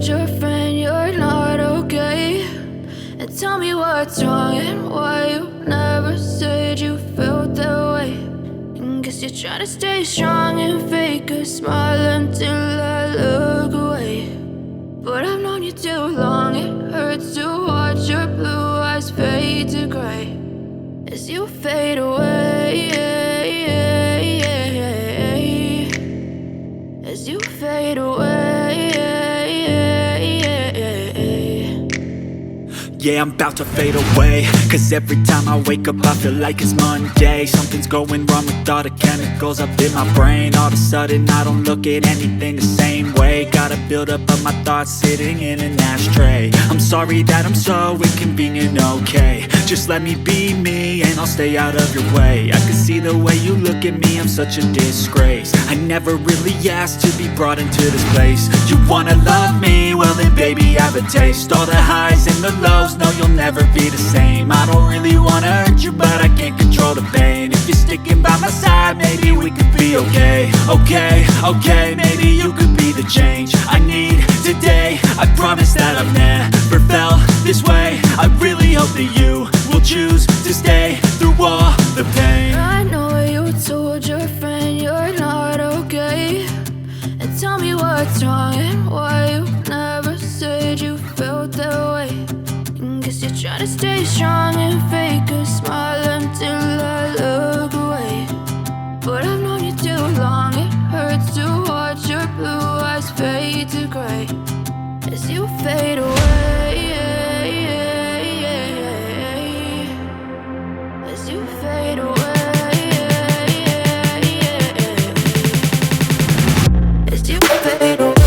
told your friend you're not okay? And tell me what's wrong and why you never said you felt that way. And guess you're trying to stay strong and fake a smile until I look away. But I've known you too long, it hurts to watch your blue eyes fade to gray as you fade away, as you fade away. Yeah, I'm about to fade away, cause every time I wake up I feel like it's Monday. Something's going wrong with all the chemicals up in my brain. All of a sudden I don't look at anything the same way. Got a buildup of my thoughts sitting in an ashtray. I'm sorry that I'm so inconvenient, okay? Just let me be me and I'll stay out of your way. I can see the way you look at me, I'm such a disgrace. I never really asked to be brought into this place. You wanna love me? Well then baby have a taste. All the highs and the lows, no you'll never be the same. I don't really wanna hurt you but I can't control the pain. If you're sticking by my side maybe we could be okay. Okay, maybe you could be the change I need today. I promise that I've never felt this way. I really hope that you will choose to stay through all the pain. I know you told your friend you're not okay. And tell me what's wrong and why you never said you felt that way. And guess you're trying to stay strong and fake a smile until I look away. But I've known you too long, it hurts to watch your blue eyes fade to gray as you fade away, as you fade away, as you fade away.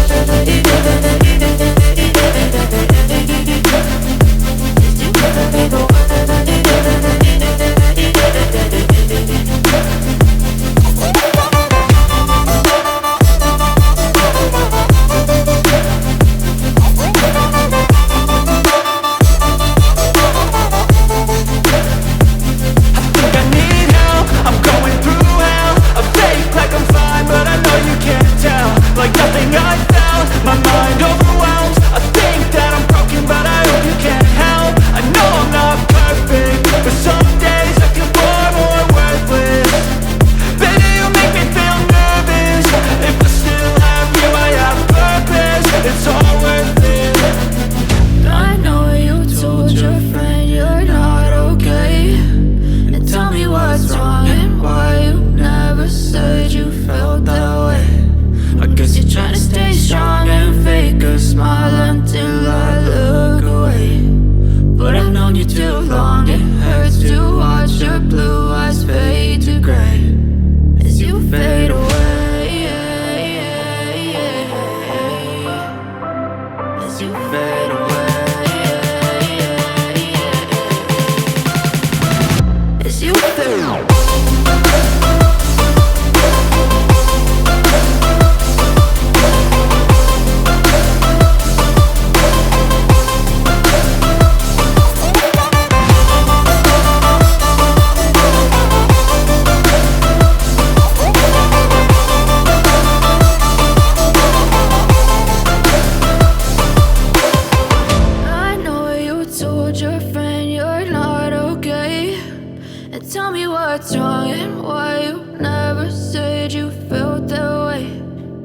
Tell me what's wrong and why you never said you felt that way.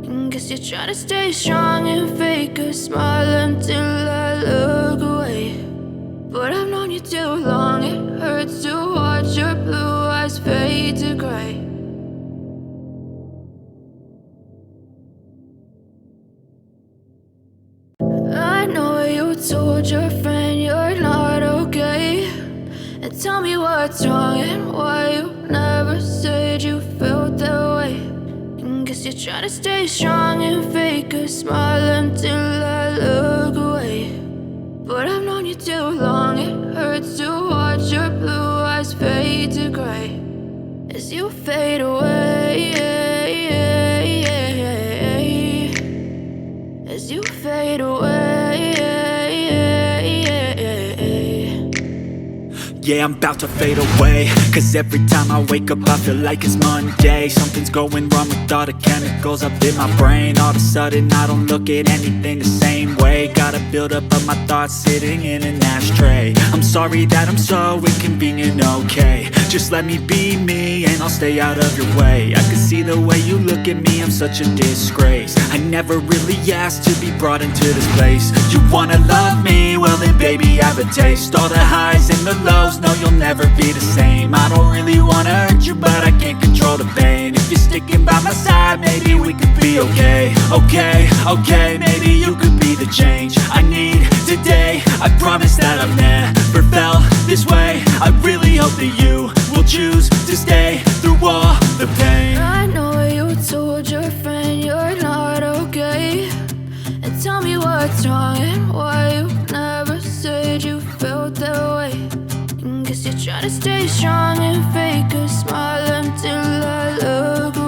And guess you're trying to stay strong and fake a smile until I look away. But I've known you too long, it hurts to watch your blue eyes fade to gray. I know you told your friend you're not okay. And tell me what's wrong and why you never said you felt that way. And guess you're trying to stay strong and fake a smile until I look away. But I've known you too long, it hurts to watch your blue eyes fade to gray as you fade away, as you fade away. yeah, I'm about to fade away. Cause every time I wake up I feel like it's Monday. Something's going wrong with all the chemicals up in my brain. All of a sudden I don't look at anything the same way. Gotta build up of my thoughts sitting in an ashtray. I'm sorry that I'm so inconvenient, okay. Just let me be me and I'll stay out of your way. I can see the way you look at me, I'm such a disgrace. I never really asked to be brought into this place. You wanna love me? Well then baby, have a taste. All the highs and the lows, no you'll never be the same. I don't really wanna hurt you, but I can't control the pain. If you're sticking by my side, maybe we could be okay. Okay, maybe you could be the change I need today. I promise that I've never felt this way. I really hope that you will choose to stay through all the pain. I know you told your friend you're not okay, and tell me what's wrong and why you never said you felt that way. And guess you're trying to stay strong and fake a smile until I look